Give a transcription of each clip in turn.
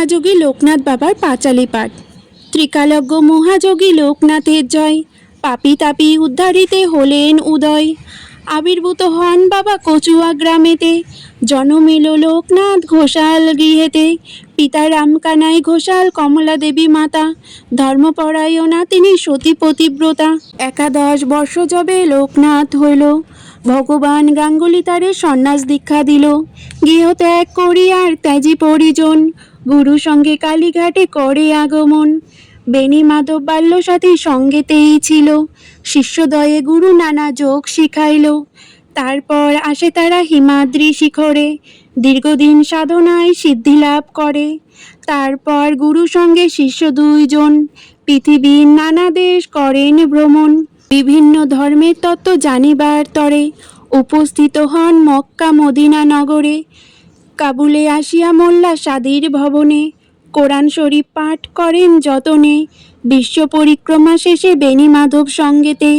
মহাযোগী লোকনাথ বাবার পাঁচালী পাঠ। ত্রিকালজ্ঞ মহাযোগী লোকনাথের জয়, পাপী তাপী উদ্ধারিতে হলেন উদয়। আবির্ভূত হন বাবা কচুয়া গ্রামেতে, জন্ম এলো লোকনাথ ঘোষাল গৃহেতে। পিতা রামকানাই ঘোষাল, কমলা দেবী মাতা, ধর্মপরায়ণা তিনি সতী পতিব্রতা। 11 বর্ষ যবে লোকনাথ হইল, ভগবান গাঙ্গুলি তারে সন্ন্যাস দীক্ষা দিল। গৃহত্যাগ করিয়ার ত্যাজি পরিজন, গুরু সঙ্গে কালীঘাটে করে আগমন। বেণী মাধব বাল্য সাথী সঙ্গেতেই ছিল, শিষ্যদয়ে গুরু নানা যোগ শিখাইল। তারপর আসে তারা হিমাদ্রি শিখরে, দীর্ঘদিন সাধনায় সিদ্ধি লাভ করে। তারপর গুরু সঙ্গে শিষ্য 2 জন, পৃথিবীর নানা দেশ করেন ভ্রমণ। বিভিন্ন ধর্মের তত্ত্ব জানিবার তরে, উপস্থিত হন মক্কা মদিনা নগরে। কাবুলে আসিয়া মোল্লা সাদির ভবনে, কোরআন শরীফ পাঠ করেন যতনে। বিশ্ব পরিক্রমা শেষে বেণী মাধব সঙ্গেতে,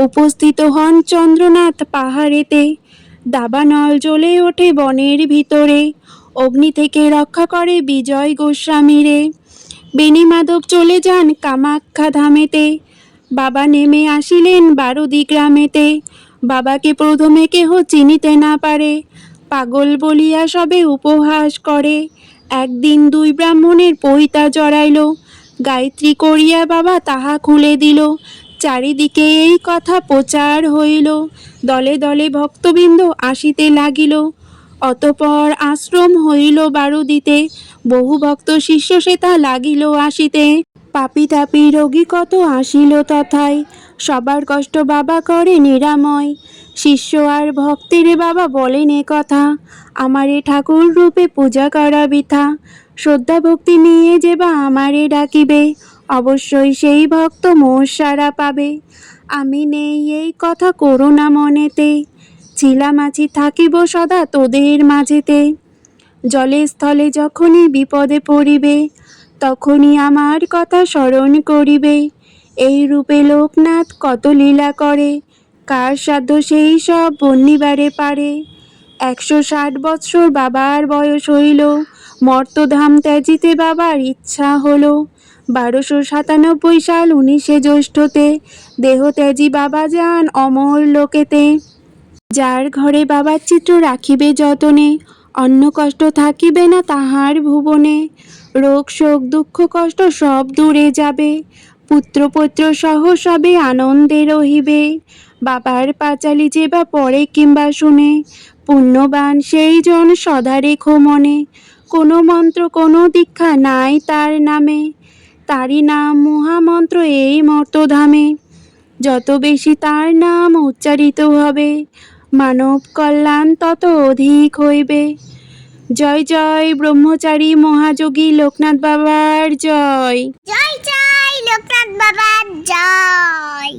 উপস্থিত হন চন্দ্রনাথ পাহাড়েতে। দাবানল জ্বলে ওঠে বনের ভিতরে, অগ্নি থেকে রক্ষা করে বিজয় গোস্বামীরে। বেণী মাধব চলে যান কামাখ্যা ধামেতে, বাবা নেমে আসিলেন বারুদি গ্রামেতে। বাবাকে প্রথমে কেহ চিনিতে না পারে, পাগল বলিয়া সবে উপহাস করে। একদিন 2 ব্রাহ্মণের পৈতা জড়াইল, গায়ত্রী করিয়া বাবা তাহা খুলে দিল। চারিদিকে এই কথা প্রচার হইল, দলে দলে ভক্তবৃন্দ আসিতে লাগিল। অতঃপর আশ্রম হইল বারুদিতে, বহু ভক্ত শিষ্য সেথা লাগিল আসিতে। পাপী তাপী রোগী কত আসিল তথায়, সবার কষ্ট বাবা করে নিরাময়। শিষ্য আর ভক্তের বাবা বলেন এ কথা, আমারে ঠাকুর রূপে পূজা করা বৃথা। শ্রদ্ধা ভক্তি নিয়ে যে বা আমারে ডাকিবে, অবশ্যই সেই ভক্ত মোর সাড়া পাবে। আমি নেই এই কথা করো না মনেতে, ছিলাম আছি থাকিব সদা তোদের মাঝেতে। জলে স্থলে যখনই বিপদে পড়িবে, তখনই আমার কথা স্মরণ করিবে। এই রূপে লোকনাথ কত লীলা করে, কার সাধ্য সেই সব বর্ণিবারে পারে। 160 বৎসর বাবার বয়স হইল, মর্তধাম ত্যাজিতে বাবার ইচ্ছা হলো। 1297 সাল 19শে জ্যৈষ্ঠতে, দেহ ত্যাজি বাবা যান অমর লোকেতে। যার ঘরে বাবার চিত্র রাখিবে যতনে, অন্য কষ্ট থাকিবে না তাহার ভুবনে। রোগ শোক দুঃখ কষ্ট সব দূরে যাবে, পুত্র পৌত্র সহ সবে আনন্দে রহিবে। বাবার পাঁচালী যে বা পড়ে কিংবা শুনে, পুণ্যবান সেই জন সদা রেখো মনে। কোনো মন্ত্র কোনো দীক্ষা নাই তার নামে, তারই নাম মহামন্ত্র এই মর্তধামে। যত বেশি তার নাম উচ্চারিত হবে, মানব কল্যাণ তত অধিক হইবে। জয় জয় ব্রহ্মচারী মহাযোগী লোকনাথ বাবার জয়। জয় জয় লোকনাথ বাবার জয়।